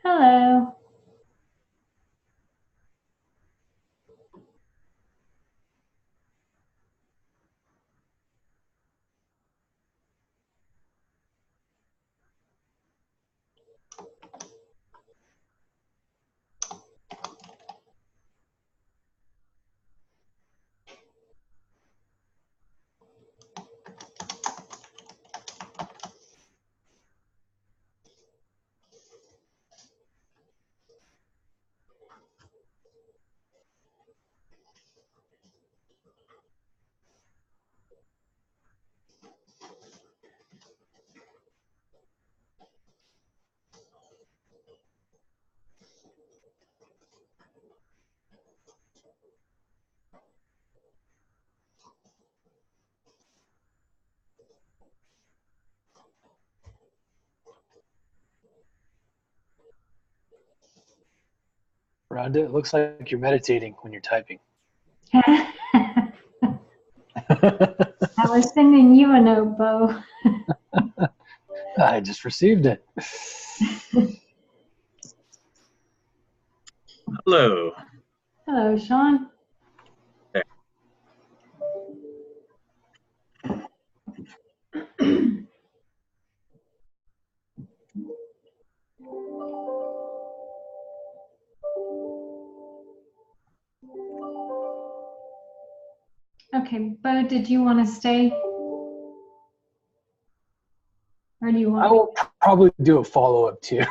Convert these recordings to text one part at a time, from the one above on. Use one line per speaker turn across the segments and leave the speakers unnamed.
Hello.
Rhonda, it looks like you're meditating when you're typing.
I was sending you a note, Bo.
I just received it.
Hello.
Hello, Sean.
There.
Okay, Bo, did you want to stay? Or do you want
I will probably do a follow-up too.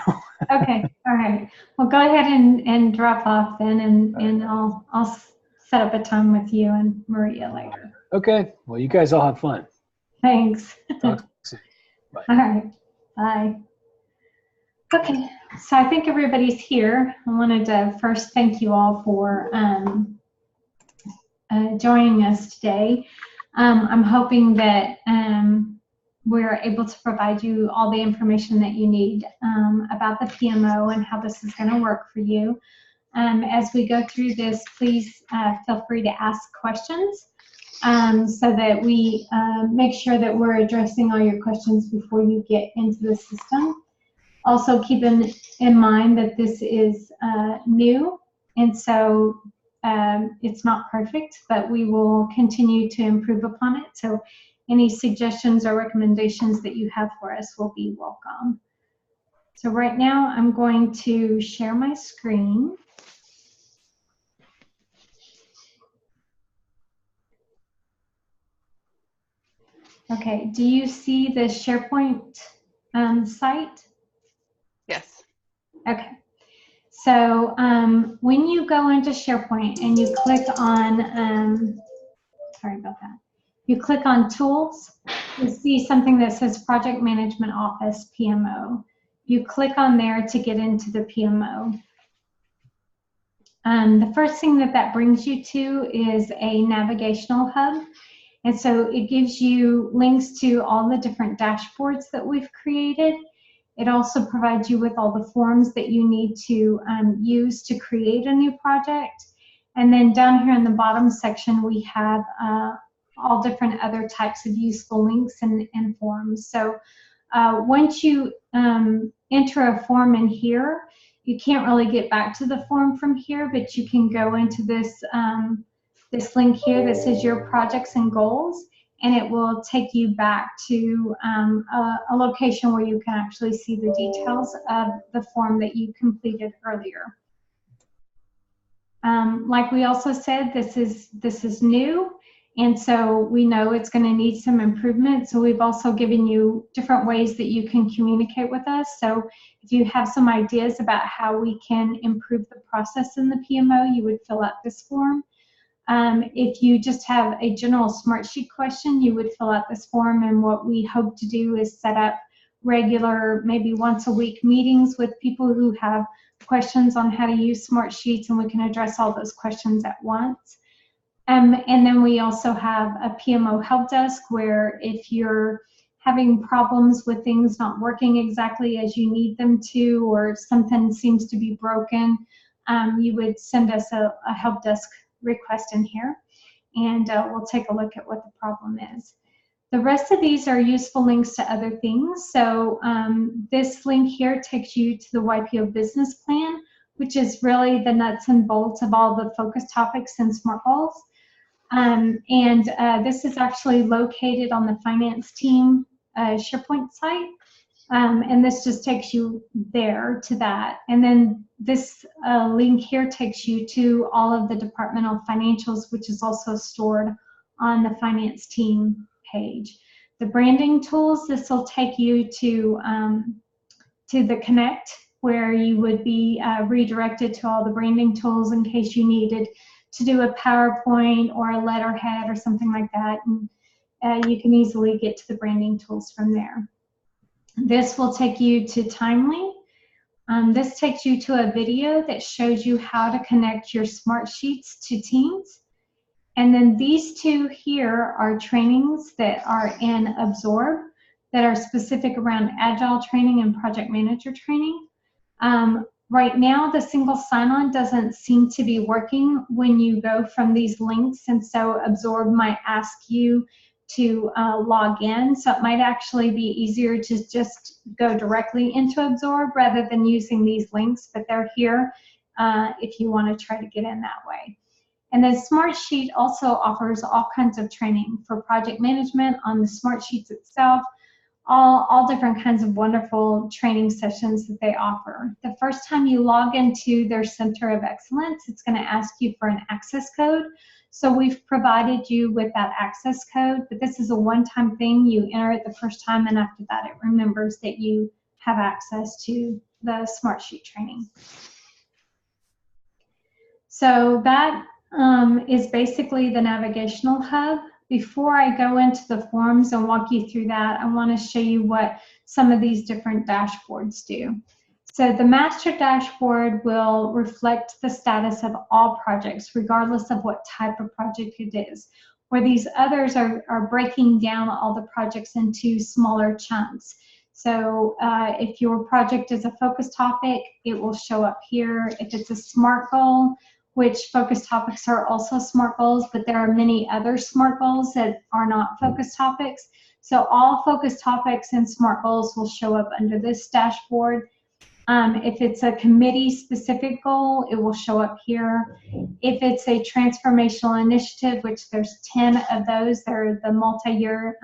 Okay, all right. Well, go ahead and drop off then, and I'll set up a time with you and Maria later.
Okay. Well, you guys all have fun.
Thanks.
Talk soon. Bye.
All right. Bye. Okay, so I think everybody's here. I wanted to first thank you all for joining us today. I'm hoping that we're able to provide you all the information that you need about the PMO and how this is going to work for you. As we go through this, please feel free to ask questions so that we make sure that we're addressing all your questions before you get into the system. Also keep in mind that this is new, and so it's not perfect, but we will continue to improve upon it. So any suggestions or recommendations that you have for us will be welcome. So right now I'm going to share my screen. Okay, do you see the SharePoint site?
Yes.
Okay. So when you go into SharePoint and you click on, sorry about that, you click on Tools, you see something that says Project Management Office PMO. You click on there to get into the PMO. The first thing that brings you to is a navigational hub. And so it gives you links to all the different dashboards that we've created. It also provides you with all the forms that you need to use to create a new project. And then down here in the bottom section, we have all different other types of useful links and forms. So once you enter a form in here, you can't really get back to the form from here, but you can go into this, this link here that says your projects and goals, and it will take you back to a location where you can actually see the details of the form that you completed earlier. Like we also said, this is new, and so we know it's going to need some improvement. So we've also given you different ways that you can communicate with us. So if you have some ideas about how we can improve the process in the PMO, you would fill out this form. If you just have a general Smartsheet question, you would fill out this form, and what we hope to do is set up regular, maybe once a week meetings with people who have questions on how to use Smartsheets, and we can address all those questions at once. And then we also have a PMO help desk where if you're having problems with things not working exactly as you need them to, or something seems to be broken, you would send us a help desk request in here, and we'll take a look at what the problem is. The rest of these are useful links to other things. So this link here takes you to the YPO business plan, which is really the nuts and bolts of all the focus topics and SMART goals. This is actually located on the finance team SharePoint site. And this just takes you there to that. And then this link here takes you to all of the departmental financials, which is also stored on the finance team page. The branding tools, this will take you to the Connect, where you would be redirected to all the branding tools in case you needed to do a PowerPoint or a letterhead or something like that. And you can easily get to the branding tools from there. This will take you to Timely. This takes you to a video that shows you how to connect your Smart Sheets to Teams. And then these two here are trainings that are in Absorb that are specific around Agile training and Project Manager training. Right now, the single sign-on doesn't seem to be working when you go from these links, and so Absorb might ask you to log in. So it might actually be easier to just go directly into Absorb rather than using these links, but they're here if you want to try to get in that way. And then Smartsheet also offers all kinds of training for project management on the Smartsheets itself, all different kinds of wonderful training sessions that they offer. The first time you log into their Center of Excellence, it's going to ask you for an access code. So we've provided you with that access code, but this is a one-time thing. You enter it the first time, and after that it remembers that you have access to the Smartsheet training. So that is basically the navigational hub. Before I go into the forms and walk you through that, I want to show you what some of these different dashboards do. So the master dashboard will reflect the status of all projects, regardless of what type of project it is, where these others are breaking down all the projects into smaller chunks. So if your project is a focus topic, it will show up here. If it's a SMART goal, which focus topics are also SMART goals, but there are many other SMART goals that are not focus topics. So all focus topics and SMART goals will show up under this dashboard. If it's a committee-specific goal, it will show up here. If it's a transformational initiative, which there's 10 of those, they're the multi-year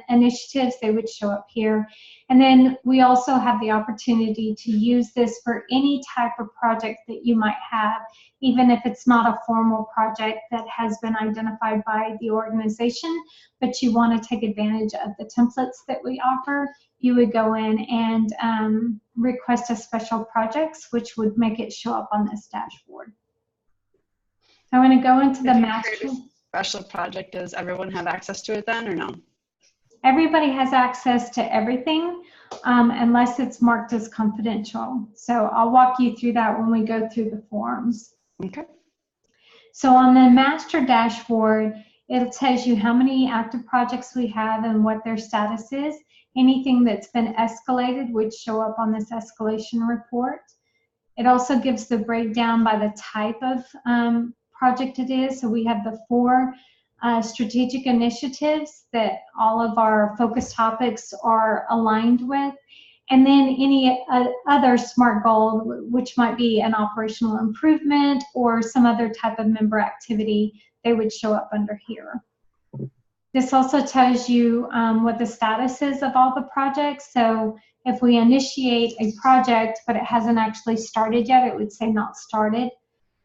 initiatives, they would show up here. And then we also have the opportunity to use this for any type of project that you might have, even if it's not a formal project that has been identified by the organization, but you want to take advantage of the templates that we offer. You would go in and request a special projects, which would make it show up on this dashboard. So I'm going to go into the master.
Special project, does everyone have access to it then, or no?
Everybody has access to everything unless it's marked as confidential. So I'll walk you through that when we go through the forms.
Okay.
So on the master dashboard, it tells you how many active projects we have and what their status is. Anything that's been escalated would show up on this escalation report. It also gives the breakdown by the type of project it is. So we have the 4 strategic initiatives that all of our focus topics are aligned with, and then any other SMART goal, which might be an operational improvement or some other type of member activity, they would show up under here. This also tells you what the status is of all the projects. So if we initiate a project but it hasn't actually started yet, it would say not started.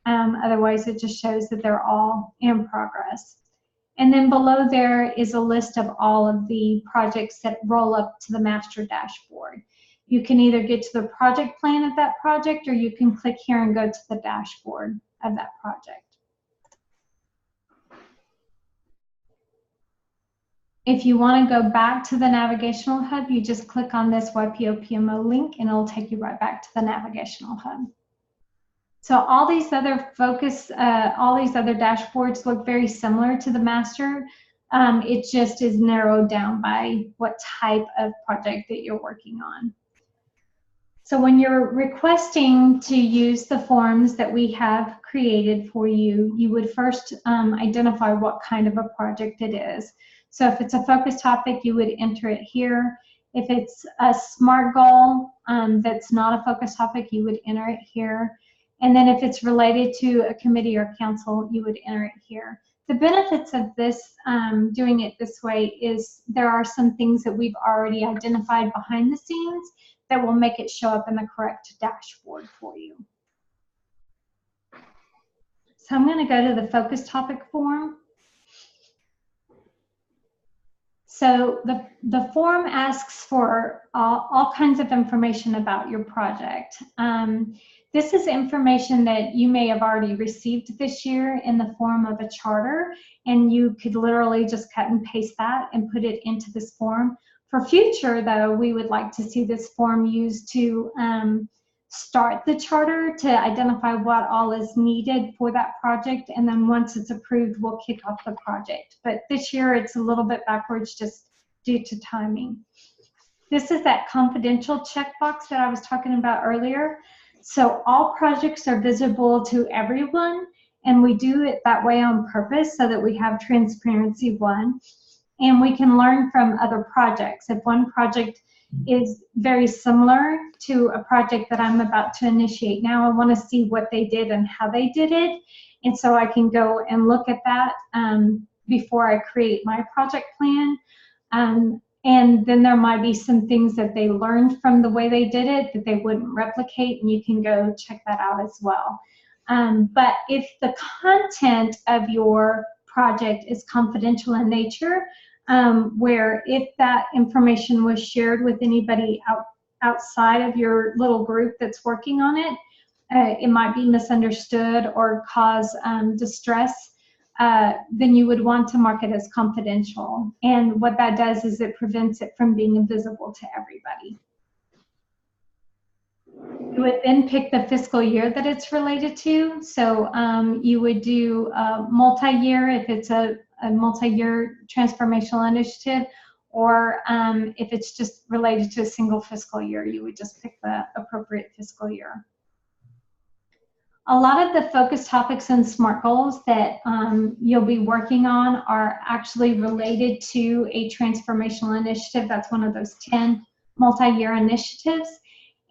Otherwise it just shows that they're all in progress. And then below there is a list of all of the projects that roll up to the master dashboard. You can either get to the project plan of that project, or you can click here and go to the dashboard of that project. If you want to go back to the navigational hub, you just click on this YPO PMO link and it'll take you right back to the navigational hub. So all these other all these other dashboards look very similar to the master. It just is narrowed down by what type of project that you're working on. So when you're requesting to use the forms that we have created for you, you would first identify what kind of a project it is. So if it's a focus topic, you would enter it here. If it's a SMART goal that's not a focus topic, you would enter it here. And then if it's related to a committee or council, you would enter it here. The benefits of this, doing it this way, is there are some things that we've already identified behind the scenes that will make it show up in the correct dashboard for you. So I'm going to go to the focus topic form. So the form asks for all kinds of information about your project. This is information that you may have already received this year in the form of a charter, and you could literally just cut and paste that and put it into this form. For future, though, we would like to see this form used to start the charter, to identify what all is needed for that project, and then once it's approved, we'll kick off the project. But this year, it's a little bit backwards just due to timing. This is that confidential checkbox that I was talking about earlier. So all projects are visible to everyone, and we do it that way on purpose so that we have transparency, one, and we can learn from other projects. If one project is very similar to a project that I'm about to initiate now, I want to see what they did and how they did it, and so I can go and look at that before I create my project plan. And then there might be some things that they learned from the way they did it that they wouldn't replicate, and you can go check that out as well. But if the content of your project is confidential in nature, where if that information was shared with anybody outside of your little group that's working on it, it might be misunderstood or cause distress, then you would want to mark it as confidential. And what that does is it prevents it from being invisible to everybody. You would then pick the fiscal year that it's related to. So you would do multi-year if it's a multi-year transformational initiative, or if it's just related to a single fiscal year, you would just pick the appropriate fiscal year. A lot of the focus topics and SMART goals that you'll be working on are actually related to a transformational initiative. That's one of those 10 multi-year initiatives.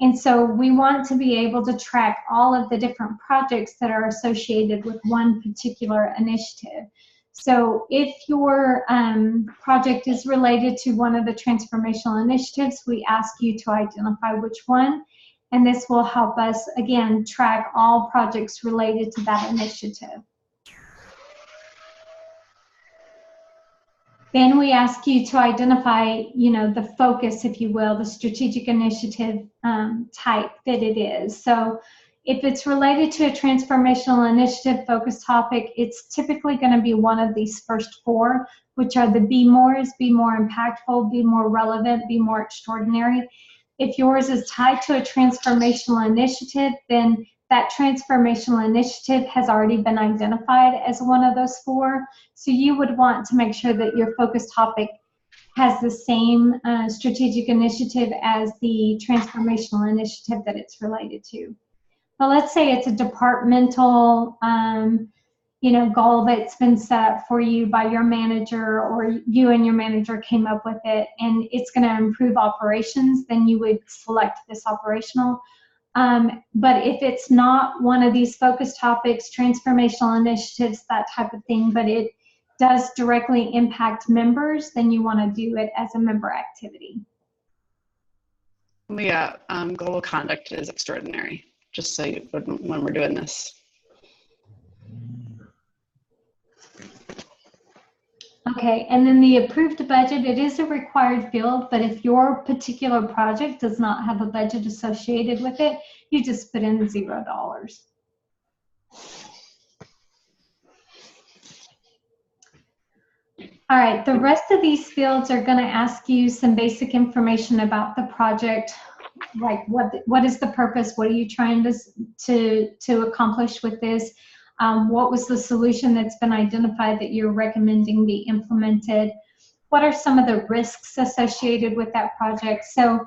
And so we want to be able to track all of the different projects that are associated with one particular initiative. So if your project is related to one of the transformational initiatives, we ask you to identify which one. And this will help us, again, track all projects related to that initiative. Then we ask you to identify, the focus, if you will, the strategic initiative type that it is. So if it's related to a transformational initiative focus topic, it's typically going to be one of these first four, which are the be mores: be more impactful, be more relevant, be more extraordinary. If yours is tied to a transformational initiative, then that transformational initiative has already been identified as one of those four. So you would want to make sure that your focus topic has the same strategic initiative as the transformational initiative that it's related to. But let's say it's a departmental goal that's been set up for you by your manager, or you and your manager came up with it, and it's going to improve operations, then you would select this operational. But if it's not one of these focus topics, transformational initiatives, that type of thing, but it does directly impact members, then you want to do it as a member activity.
Yeah, goal of conduct is extraordinary, just so you, when we're doing this.
Okay, and then the approved budget, it is a required field, but if your particular project does not have a budget associated with it, you just put in $0. All right, the rest of these fields are going to ask you some basic information about the project, like what is the purpose, what are you trying to accomplish with this, what was the solution that's been identified that you're recommending be implemented, what are some of the risks associated with that project. So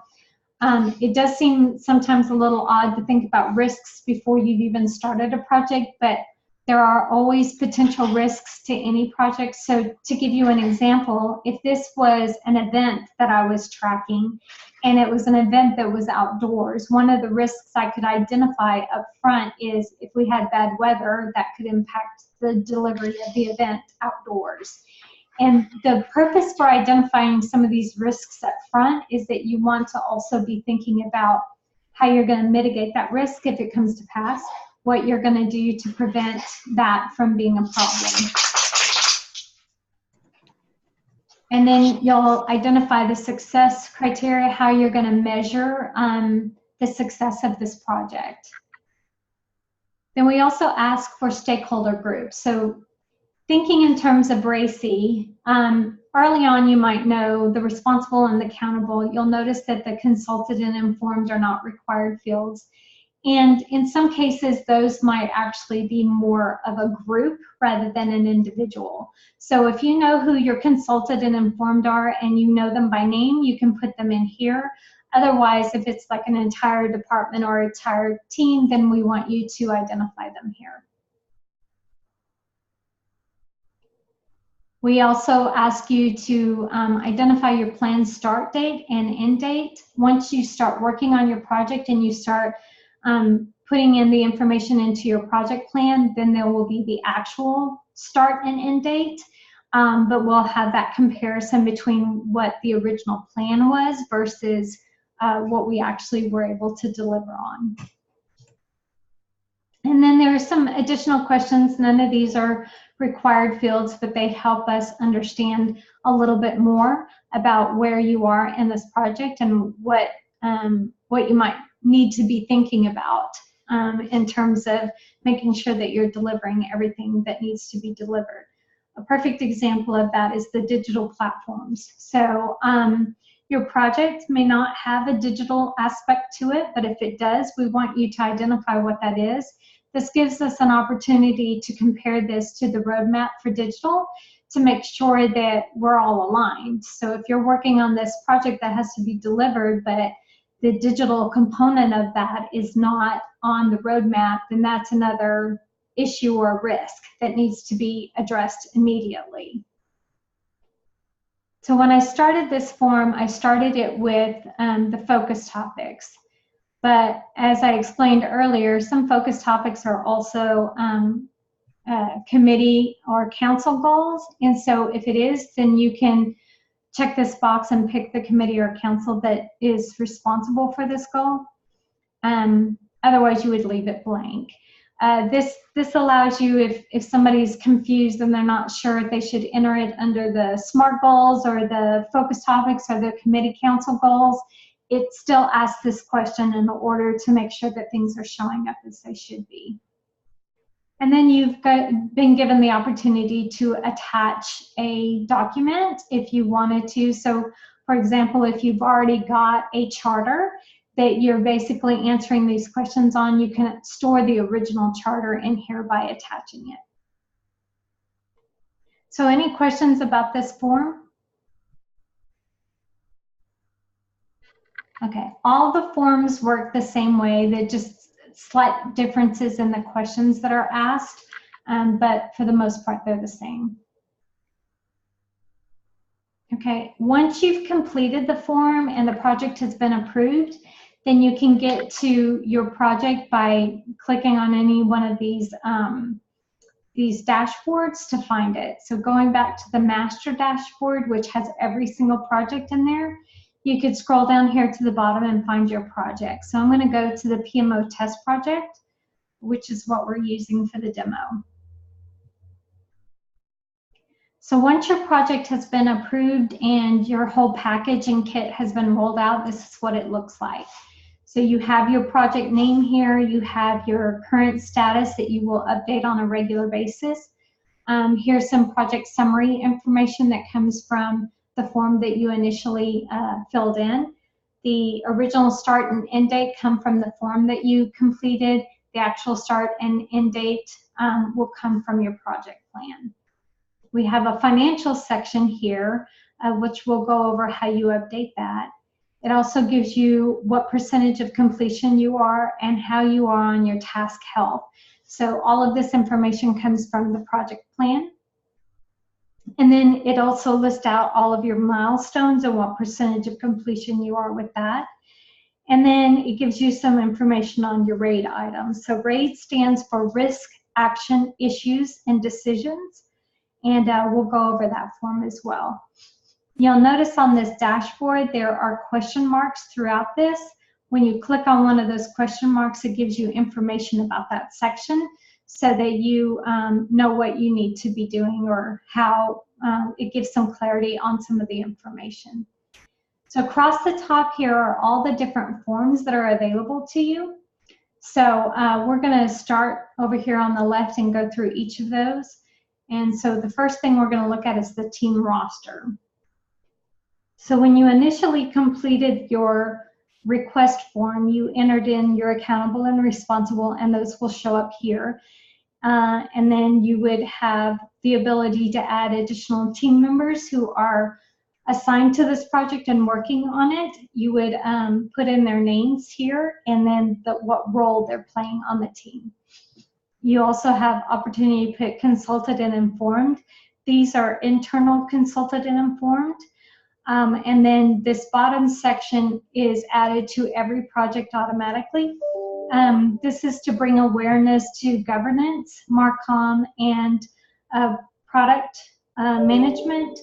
It does seem sometimes a little odd to think about risks before you've even started a project, but there are always potential risks to any project. So to give you an example, if this was an event that I was tracking and it was an event that was outdoors, one of the risks I could identify up front is if we had bad weather, that could impact the delivery of the event outdoors. And the purpose for identifying some of these risks up front is that you want to also be thinking about how you're going to mitigate that risk if it comes to pass, what you're going to do to prevent that from being a problem. And then you'll identify the success criteria, how you're going to measure the success of this project. Then we also ask for stakeholder groups. So thinking in terms of RACI, early on you might know the responsible and the accountable. You'll notice that the consulted and informed are not required fields. And in some cases, those might actually be more of a group rather than an individual. So if you know who your consulted and informed are and you know them by name, you can put them in here. Otherwise, if it's like an entire department or entire team, then we want you to identify them here. We also ask you to identify your planned start date and end date. Once you start working on your project and you start putting in the information into your project plan, then there will be the actual start and end date. But we'll have that comparison between what the original plan was versus what we actually were able to deliver on. And then there are some additional questions. None of these are required fields, but they help us understand a little bit more about where you are in this project and what you might need to be thinking about in terms of making sure that you're delivering everything that needs to be delivered. A perfect example of that is the digital platforms. So your project may not have a digital aspect to it, but if it does, we want you to identify what that is. This gives us an opportunity to compare this to the roadmap for digital to make sure that we're all aligned. So if you're working on this project that has to be delivered, but the digital component of that is not on the roadmap, then that's another issue or risk that needs to be addressed immediately. So when I started this form, I started it with the focus topics. But as I explained earlier, some focus topics are also committee or council goals. And so if it is, then you can check this box and pick the committee or council that is responsible for this goal. Otherwise, you would leave it blank. This allows you, if somebody's confused and they're not sure if they should enter it under the SMART goals or the focus topics or the committee council goals, it still asks this question in order to make sure that things are showing up as they should be. And then you've been given the opportunity to attach a document if you wanted to. So for example, if you've already got a charter that you're basically answering these questions on, you can store the original charter in here by attaching it. So any questions about this form? Okay, all the forms work the same way. They're just slight differences in the questions that are asked, but for the most part, they're the same. Okay, once you've completed the form and the project has been approved, then you can get to your project by clicking on any one of these dashboards to find it. So going back to the master dashboard, which has every single project in there, you could scroll down here to the bottom and find your project. So I'm going to go to the PMO test project, which is what we're using for the demo. So once your project has been approved and your whole package and kit has been rolled out, this is what it looks like. So you have your project name here, you have your current status that you will update on a regular basis. Here's some project summary information that comes from the form that you initially filled in. The original start and end date come from the form that you completed. The actual start and end date will come from your project plan. We have a financial section here, which we'll go over how you update that. It also gives you what percentage of completion you are and how you are on your task health. So all of this information comes from the project plan. And then it also lists out all of your milestones and what percentage of completion you are with that. And then it gives you some information on your RAID items. So RAID stands for Risk, Action, Issues, and Decisions. And we'll go over that form as well. You'll notice on this dashboard there are question marks throughout this. When you click on one of those question marks, it gives you information about that section so that you know what you need to be doing or how it gives some clarity on some of the information. So across the top here are all the different forms that are available to you. So we're going to start over here on the left and go through each of those. And so the first thing we're going to look at is the team roster. So when you initially completed your request form, you entered in your accountable and responsible, and those will show up here. And then you would have the ability to add additional team members who are assigned to this project and working on it. You would put in their names here and then what role they're playing on the team. You also have opportunity to put consulted and informed. These are internal consulted and informed. And then this bottom section is added to every project automatically. This is to bring awareness to governance, Marcom, and product management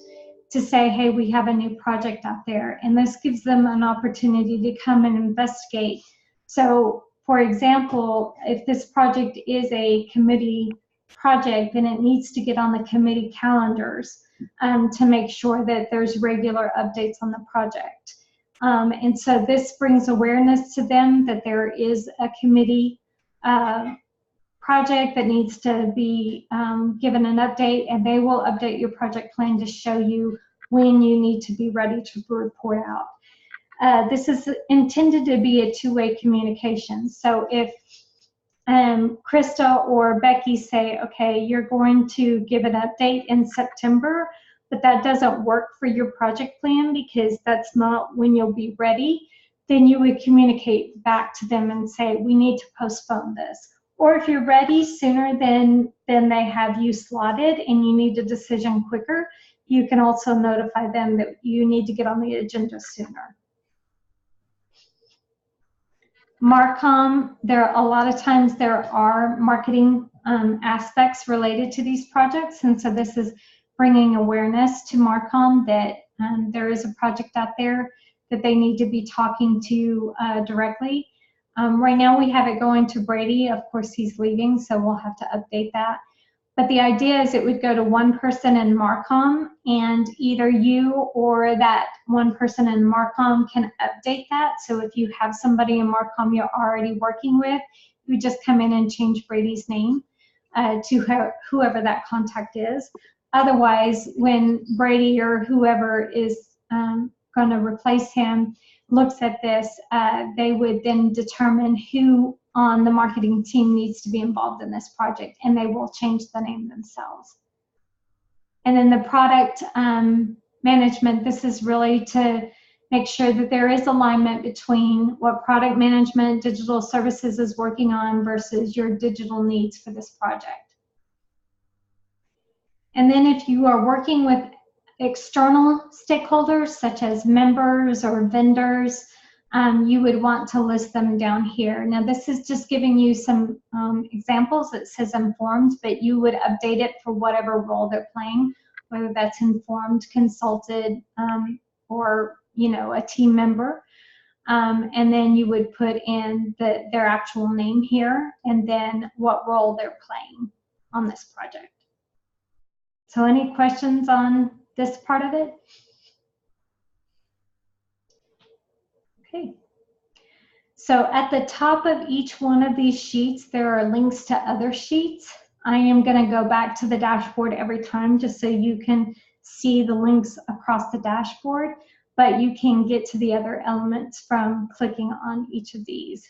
to say, hey, we have a new project out there. And this gives them an opportunity to come and investigate. So, for example, if this project is a committee project, then it needs to get on the committee calendars to make sure that there's regular updates on the project. And so this brings awareness to them that there is a committee project that needs to be given an update, and they will update your project plan to show you when you need to be ready to report out. This is intended to be a two-way communication. So if Krista or Becky say, okay, you're going to give an update in September, but that doesn't work for your project plan because that's not when you'll be ready, then you would communicate back to them and say, we need to postpone this. Or if you're ready sooner than they have you slotted and you need a decision quicker, you can also notify them that you need to get on the agenda sooner. Marcom, a lot of times there are marketing aspects related to these projects, and so this is bringing awareness to Marcom that there is a project out there that they need to be talking to directly. Right now we have it going to Brady. Of course, he's leaving, so we'll have to update that. But the idea is it would go to one person in Marcom, and either you or that one person in Marcom can update that. So if you have somebody in Marcom you're already working with, you just come in and change Brady's name to whoever that contact is. Otherwise, when Brady or whoever is going to replace him looks at this, they would then determine who on the marketing team needs to be involved in this project, and they will change the name themselves. And then the product management, this is really to make sure that there is alignment between what product management, digital services is working on versus your digital needs for this project. And then if you are working with external stakeholders, such as members or vendors, you would want to list them down here. Now, this is just giving you some examples. It says informed, but you would update it for whatever role they're playing, whether that's informed, consulted, or a team member. And then you would put in their actual name here, and then what role they're playing on this project. So any questions on this part of it? Okay. So at the top of each one of these sheets, there are links to other sheets. I am going to go back to the dashboard every time just so you can see the links across the dashboard, but you can get to the other elements from clicking on each of these.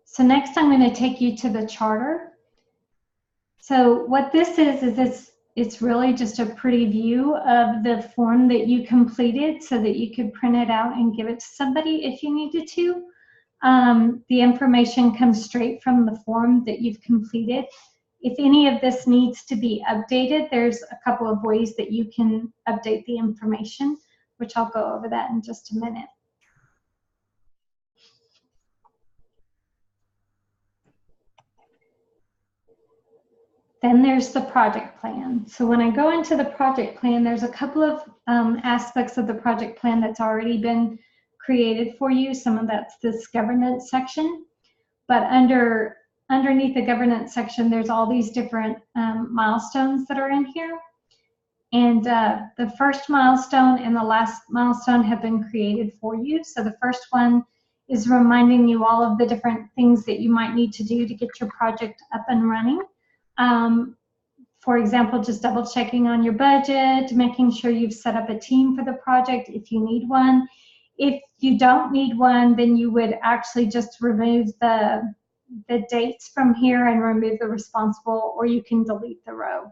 So next I'm going to take you to the charter. So what this is it's really just a pretty view of the form that you completed so that you could print it out and give it to somebody if you needed to. The information comes straight from the form that you've completed. If any of this needs to be updated, there's a couple of ways that you can update the information, which I'll go over that in just a minute. Then there's the project plan. So when I go into the project plan, there's a couple of aspects of the project plan that's already been created for you. Some of that's this governance section, but underneath the governance section, there's all these different milestones that are in here. And the first milestone and the last milestone have been created for you. So the first one is reminding you all of the different things that you might need to do to get your project up and running. For example, just double checking on your budget, making sure you've set up a team for the project if you need one. If you don't need one, then you would actually just remove the dates from here and remove the responsible, or you can delete the row.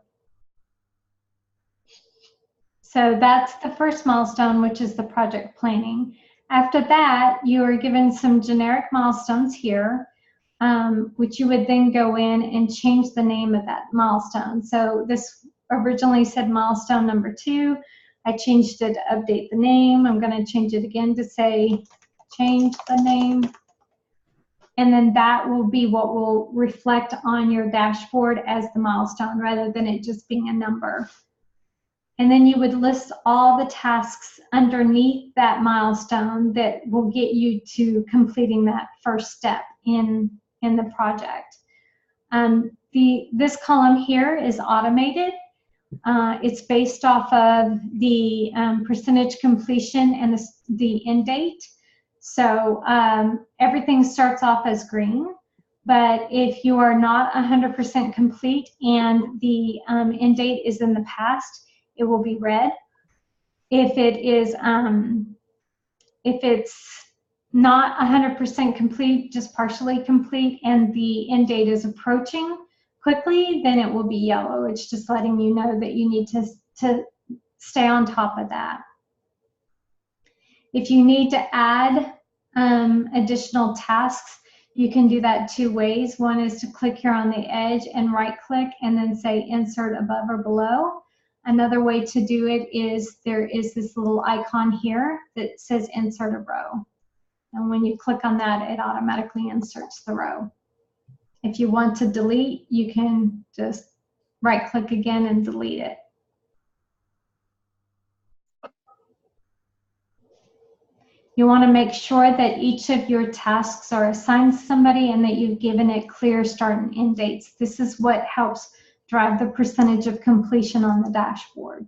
So that's the first milestone, which is the project planning. After that, you are given some generic milestones here, which you would then go in and change the name of that milestone. So this originally said milestone number 2. I changed it to update the name. I'm going to change it again to say change the name. And then that will be what will reflect on your dashboard as the milestone rather than it just being a number. And then you would list all the tasks underneath that milestone that will get you to completing that first step in the project. This column here is automated. It's based off of the percentage completion and the end date. So everything starts off as green, but if you are not 100% complete and the end date is in the past, it will be red. If it's not 100% complete, just partially complete, and the end date is approaching quickly, then it will be yellow. It's just letting you know that you need to stay on top of that. If you need to add additional tasks, you can do that 2 ways. One is to click here on the edge and right click and then say insert above or below. Another way to do it is there is this little icon here that says insert a row. And when you click on that, it automatically inserts the row. If you want to delete, you can just right click again and delete it. You want to make sure that each of your tasks are assigned to somebody and that you've given it clear start and end dates. This is what helps drive the percentage of completion on the dashboard.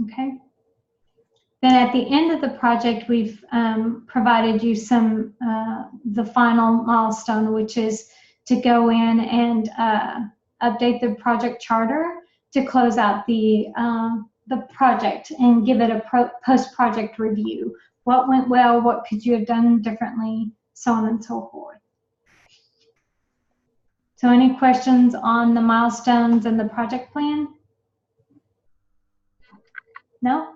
Okay. Then at the end of the project, we've provided you some, the final milestone, which is to go in and update the project charter to close out the project and give it a post-project review. What went well, what could you have done differently, so on and so forth. So any questions on the milestones and the project plan? No?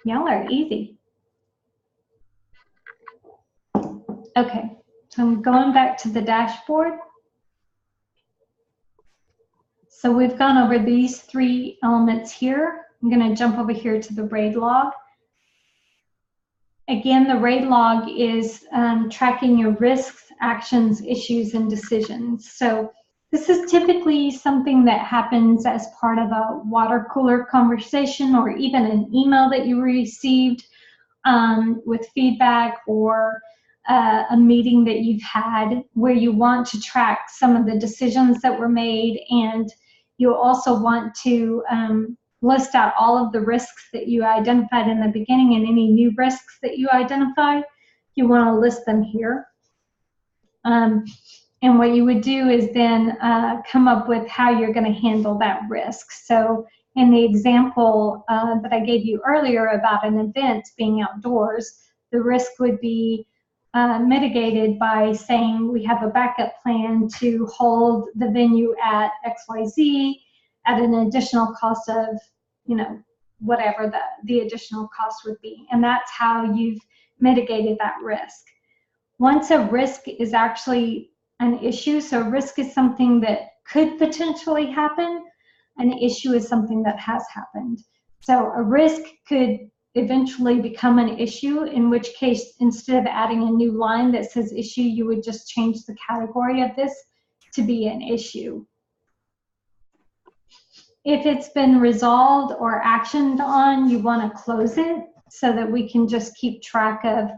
Y'all are easy. Okay, so I'm going back to the dashboard. So we've gone over these 3 elements here. I'm going to jump over here to the RAID log. Again, the RAID log is tracking your risks, actions, issues, and decisions. So this is typically something that happens as part of a water cooler conversation or even an email that you received with feedback, or a meeting that you've had where you want to track some of the decisions that were made, and you also want to list out all of the risks that you identified in the beginning and any new risks that you identify. You want to list them here. And what you would do is then come up with how you're going to handle that risk. So in the example that I gave you earlier about an event being outdoors, the risk would be mitigated by saying we have a backup plan to hold the venue at XYZ at an additional cost of, you know, whatever the additional cost would be. And that's how you've mitigated that risk. Once a risk is actually an issue, so risk is something that could potentially happen, an issue is something that has happened. So a risk could eventually become an issue, in which case, instead of adding a new line that says issue, you would just change the category of this to be an issue. If it's been resolved or actioned on, you want to close it so that we can just keep track of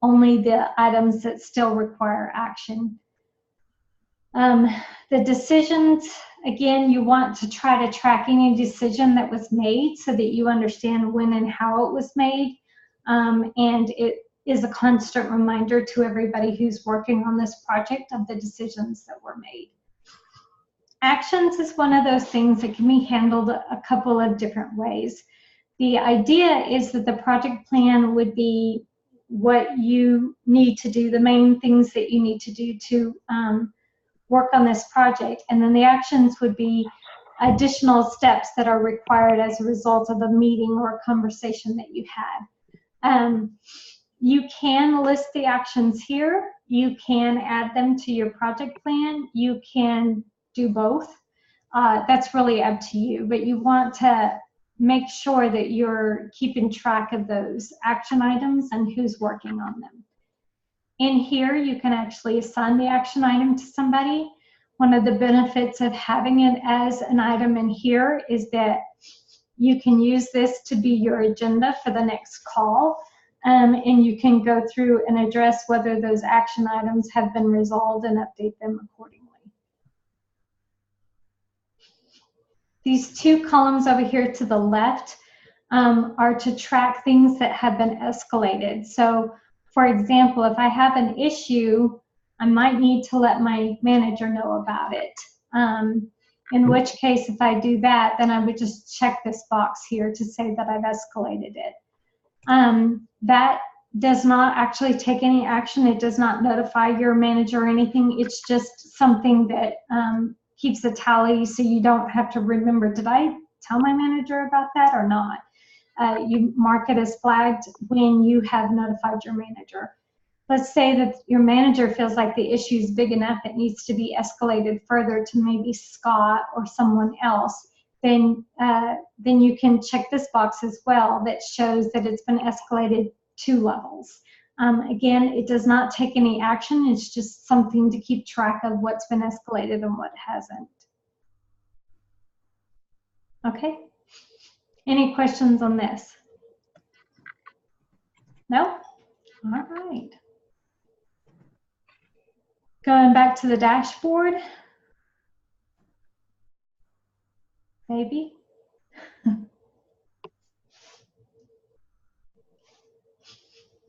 only the items that still require action. The decisions, again, you want to try to track any decision that was made so that you understand when and how it was made. And it is a constant reminder to everybody who's working on this project of the decisions that were made. Actions is one of those things that can be handled a couple of different ways. The idea is that the project plan would be what you need to do, the main things that you need to do to work on this project, and then the actions would be additional steps that are required as a result of a meeting or a conversation that you had. You can list the actions here. You can add them to your project plan. You can do both. That's really up to you, but you want to make sure that you're keeping track of those action items and who's working on them. In here, you can actually assign the action item to somebody. One of the benefits of having it as an item in here is that you can use this to be your agenda for the next call, and you can go through and address whether those action items have been resolved and update them accordingly. These two columns over here to the left are to track things that have been escalated. So, for example, if I have an issue, I might need to let my manager know about it. In which case, if I do that, then I would just check this box here to say that I've escalated it. That does not actually take any action. It does not notify your manager or anything. It's just something that keeps a tally so you don't have to remember, did I tell my manager about that or not? You mark it as flagged when you have notified your manager. Let's say that your manager feels like the issue is big enough it needs to be escalated further to maybe Scott or someone else. Then you can check this box as well that shows that it's been escalated 2 levels. Again, it does not take any action. It's just something to keep track of what's been escalated and what hasn't. Okay. Any questions on this? No? All right. Going back to the dashboard. Maybe.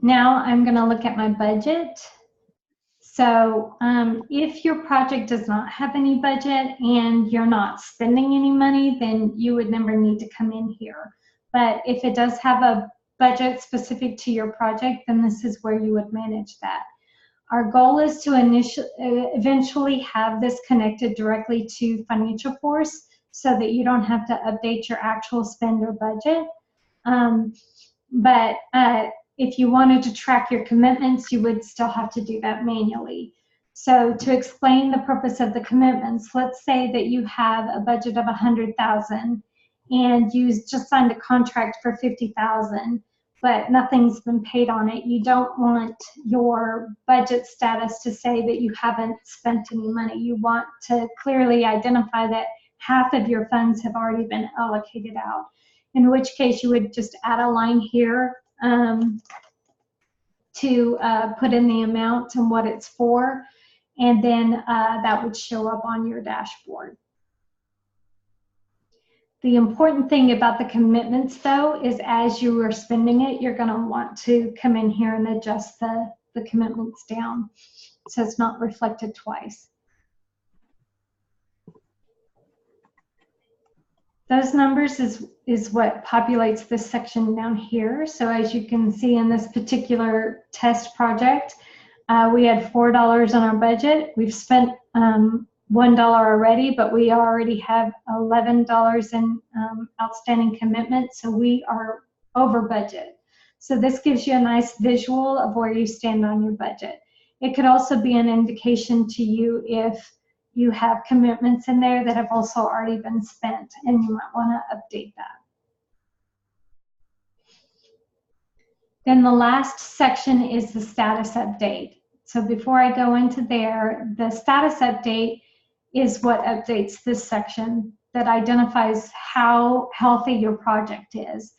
Now I'm going to look at my budget. So if your project does not have any budget and you're not spending any money, then you would never need to come in here. But if it does have a budget specific to your project, then this is where you would manage that. Our goal is to eventually have this connected directly to Financial Force so that you don't have to update your actual spend or budget. If you wanted to track your commitments, you would still have to do that manually. So to explain the purpose of the commitments, let's say that you have a budget of $100,000 and you just signed a contract for $50,000, but nothing's been paid on it. You don't want your budget status to say that you haven't spent any money. You want to clearly identify that half of your funds have already been allocated out, in which case you would just add a line here to put in the amount and what it's for, and then that would show up on your dashboard. The important thing about the commitments, though, is as you are spending it, you're going to want to come in here and adjust the commitments down so it's not reflected twice. Those numbers is what populates this section down here. So as you can see in this particular test project, We had $4 on our budget. We've spent $1 already, but we already have $11 in outstanding commitments, so we are over budget. So this gives you a nice visual of where you stand on your budget. It could also be an indication to you if you have commitments in there that have also already been spent, and you might want to update that. Then the last section is the status update. So before I go into there, the status update is what updates this section that identifies how healthy your project is.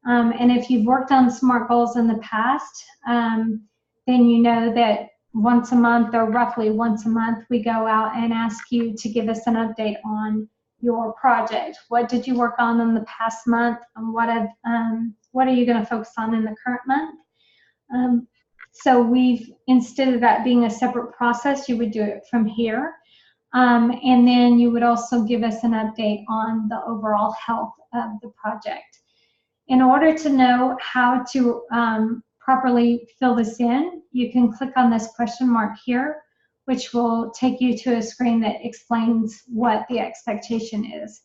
And if you've worked on SMART goals in the past, then you know that once a month, or roughly once a month, we go out and ask you to give us an update on your project. What did you work on in the past month, and what are you going to focus on in the current month? So we've, instead of that being a separate process, you would do it from here. And then you would also give us an update on the overall health of the project. In order to know how to properly fill this in, you can click on this question mark here, which will take you to a screen that explains what the expectation is.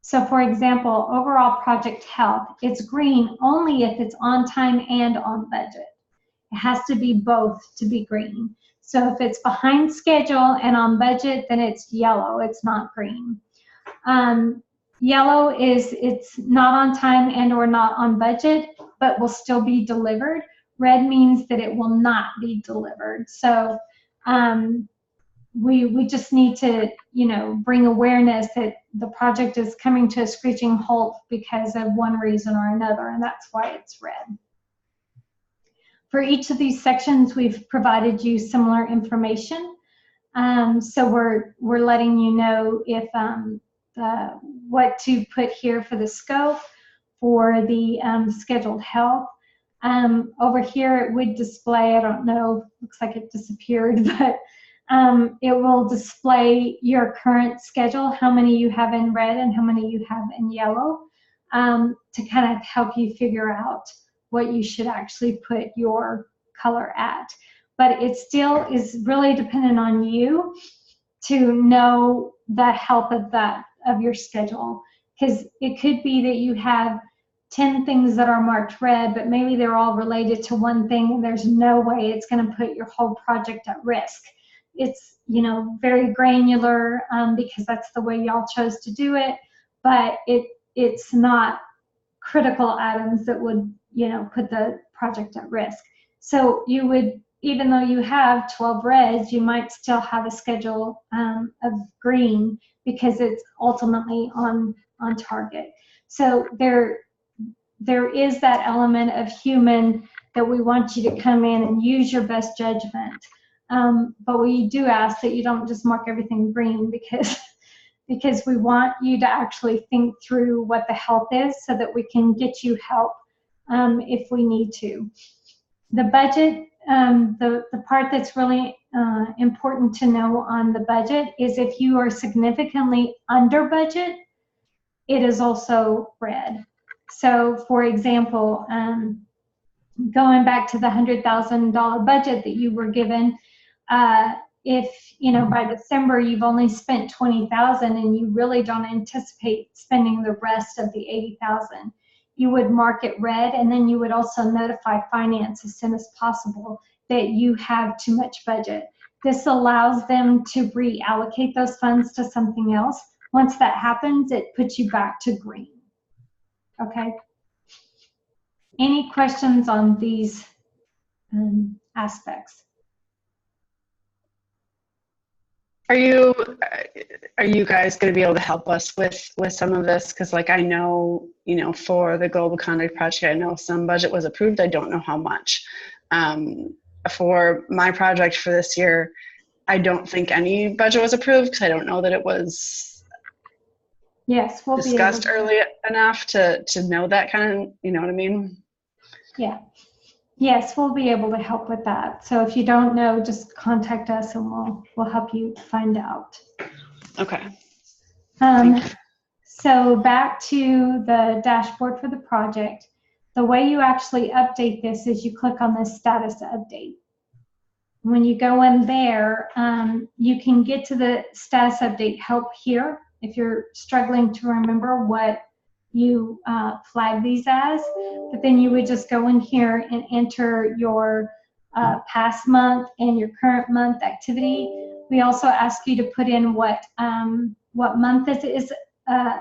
So for example, overall project health, it's green only if it's on time and on budget. It has to be both to be green. So if it's behind schedule and on budget, then it's yellow, it's not green. Yellow is it's not on time and or not on budget, but will still be delivered. Red means that it will not be delivered. So we just need to, bring awareness that the project is coming to a screeching halt because of one reason or another, and that's why it's red. For each of these sections, we've provided you similar information. So we're letting you know if what to put here for the scope, for the scheduled health. Over here it would display, I don't know, looks like it disappeared, but it will display your current schedule, how many you have in red and how many you have in yellow, to kind of help you figure out what you should actually put your color at. But it still is really dependent on you to know the health of your schedule, because it could be that you have 10 things that are marked red, but maybe they're all related to one thing, and there's no way it's going to put your whole project at risk. It's very granular because that's the way y'all chose to do it, but it's not critical items that would put the project at risk. So you would, even though you have 12 reds, you might still have a schedule of green because it's ultimately on target. So there is that element of human that we want you to come in and use your best judgment. But we do ask that you don't just mark everything green because we want you to actually think through what the health is so that we can get you help if we need to. The budget, the part that's really important to know on the budget is if you are significantly under budget, it is also red. So for example, going back to the $100,000 budget that you were given, if by December you've only spent $20,000 and you really don't anticipate spending the rest of the $80,000, you would mark it red, and then you would also notify finance as soon as possible that you have too much budget. This allows them to reallocate those funds to something else. Once that happens, it puts you back to green. Okay? Any questions on these aspects?
Are you guys going to be able to help us with some of this? Because I know, for the Global Conduct Project, I know some budget was approved. I don't know how much. For my project for this year, I don't think any budget was approved because I don't know that it was discussed early enough to know that kind of, you know what I mean? Yeah.
Yes, we'll be able to help with that. So if you don't know, just contact us and we'll help you find out.
Okay.
So back to the dashboard for the project. The way you actually update this is you click on this status update. When you go in there, you can get to the status update help here if you're struggling to remember what you flag these as. But then you would just go in here and enter your past month and your current month activity. We also ask you to put in what month it is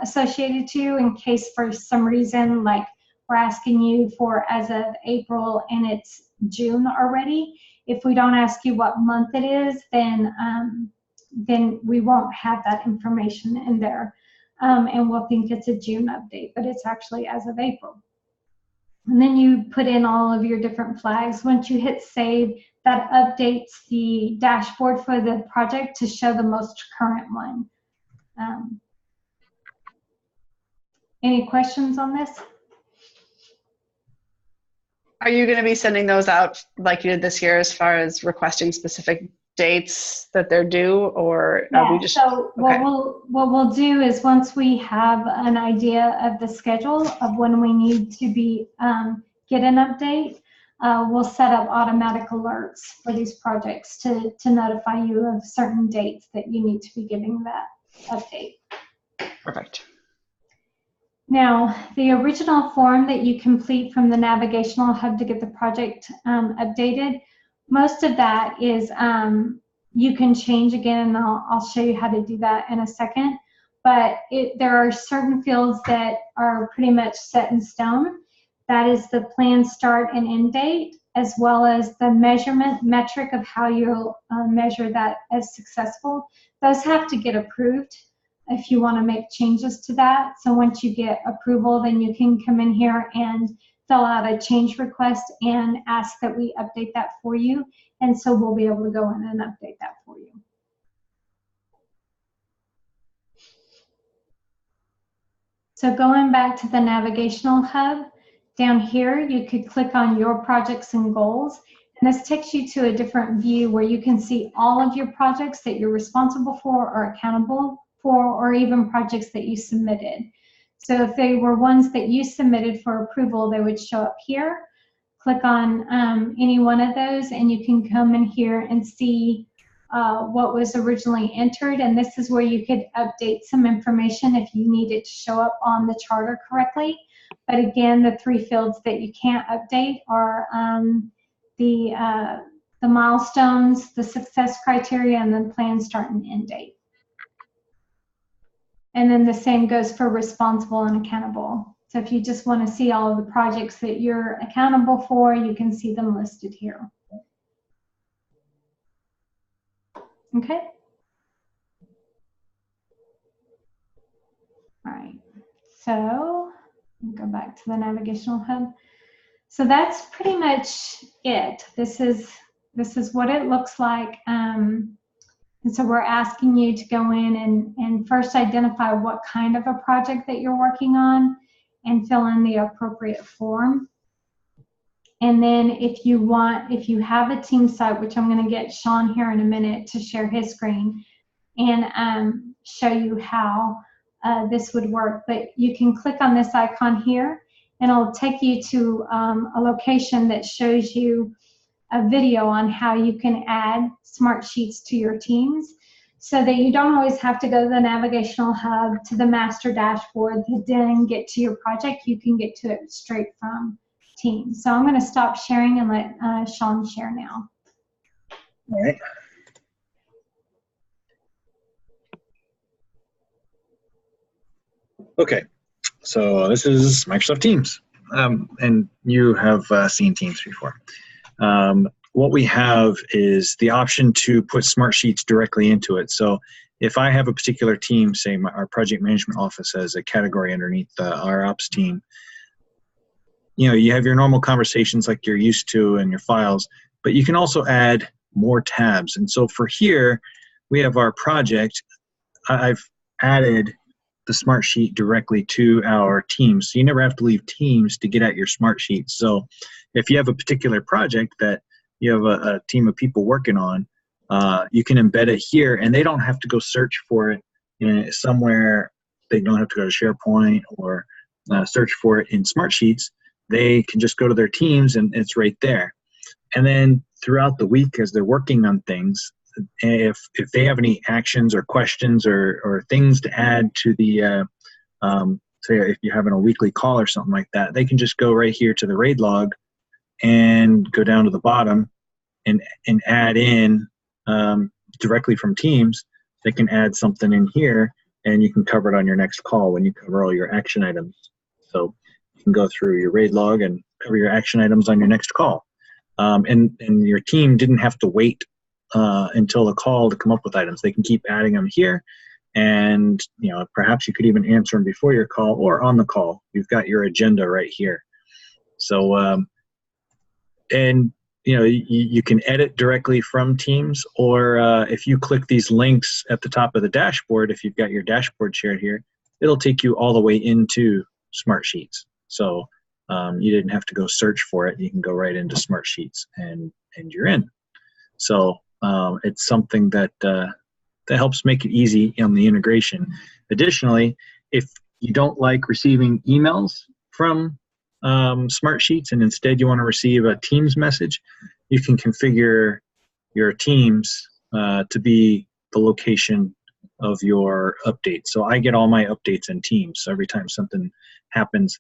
associated to, in case for some reason, like we're asking you for as of April and it's June already. If we don't ask you what month it is, then we won't have that information in there, and we'll think it's a June update, but it's actually as of April. And then you put in all of your different flags. Once you hit save, that updates the dashboard for the project to show the most current one. Any questions on this?
Are you going to be sending those out like you did this year as far as requesting specific dates that they're due, or are we just...
So
okay.
what we'll do is, once we have an idea of the schedule of when we need to be get an update, we'll set up automatic alerts for these projects to notify you of certain dates that you need to be giving that update.
Perfect.
Now, the original form that you complete from the Navigational Hub to get the project updated, most of that is you can change again, and I'll show you how to do that in a second. But there are certain fields that are pretty much set in stone. That is the planned start and end date, as well as the measurement metric of how you'll measure that as successful. Those have to get approved if you want to make changes to that. So once you get approval, then you can come in here and fill out a change request and ask that we update that for you. And so we'll be able to go in and update that for you. So going back to the Navigational Hub, down here you could click on your projects and goals. And this takes you to a different view where you can see all of your projects that you're responsible for or accountable for, or even projects that you submitted. So if they were ones that you submitted for approval, they would show up here. Click on any one of those and you can come in here and see what was originally entered. And this is where you could update some information if you need it to show up on the charter correctly. But again, the 3 fields that you can't update are the milestones, the success criteria, and then planned start and end date. And then the same goes for responsible and accountable. So if you just want to see all of the projects that you're accountable for, you can see them listed here. Okay. All right. So go back to the Navigational Hub. So that's pretty much it. This is what it looks like. And so we're asking you to go in and first identify what kind of a project that you're working on and fill in the appropriate form. And then if you have a team site, which I'm going to get Sean here in a minute to share his screen and show you how this would work. But you can click on this icon here and it'll take you to a location that shows you a video on how you can add smart sheets to your teams, so that you don't always have to go to the Navigational Hub to the master dashboard to then get to your project. You can get to it straight from Teams. So I'm going to stop sharing and let Sean share now.
All right. Okay, so this is Microsoft Teams, and you have seen Teams before. What we have is the option to put smart sheets directly into it. So if I have a particular team, say our project management office has a category underneath our ops team, you know, you have your normal conversations like you're used to in your files, but you can also add more tabs. And so for here, we have our project. I've added the smart sheet directly to our Teams. So you never have to leave Teams to get at your smart sheet. So if you have a particular project that you have a team of people working on, you can embed it here and they don't have to go search for it somewhere. They don't have to go to SharePoint or search for it in Smart Sheets. They can just go to their Teams and it's right there. And then throughout the week, as they're working on things, if they have any actions or questions or things to add to the, say if you're having a weekly call or something like that, they can just go right here to the RAID log and go down to the bottom and add in directly from Teams. They can add something in here, and you can cover it on your next call when you cover all your action items. So you can go through your RAID log and cover your action items on your next call. And your team didn't have to wait until the call to come up with items. They can keep adding them here, and perhaps you could even answer them before your call or on the call. You've got your agenda right here. So and you can edit directly from Teams, or if you click these links at the top of the dashboard, if you've got your dashboard shared here, it'll take you all the way into Smartsheets. So you didn't have to go search for it. You can go right into Smartsheets and you're in. So it's something that helps make it easy on the integration. Additionally, if you don't like receiving emails from Smartsheets and instead you want to receive a Teams message, you can configure your Teams to be the location of your updates. So I get all my updates in Teams. So every time something happens,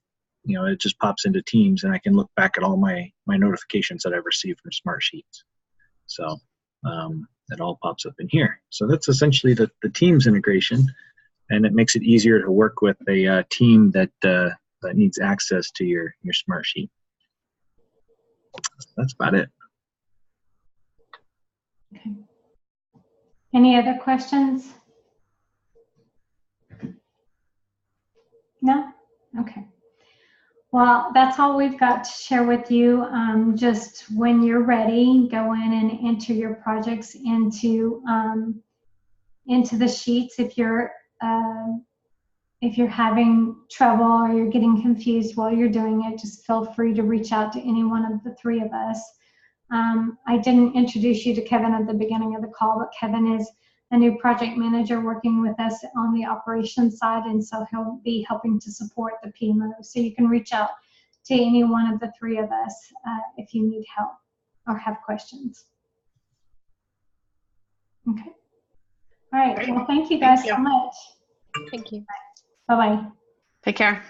it just pops into Teams, and I can look back at all my notifications that I've received from Smartsheets. So it all pops up in here. So that's essentially the Teams integration, and it makes it easier to work with a team that needs access to your Smartsheet. That's about it.
Okay. Any other questions? No? Okay. Well, that's all we've got to share with you. Just when you're ready, go in and enter your projects into the sheets. If you're having trouble or you're getting confused while you're doing it, just feel free to reach out to any one of the three of us. I didn't introduce you to Kevin at the beginning of the call, but Kevin is a new project manager working with us on the operations side, and so he'll be helping to support the PMO. So you can reach out to any one of the three of us if you need help or have questions. Okay. All right. Well, thank you guys so much.
Thank you.
Bye-bye.
Take care.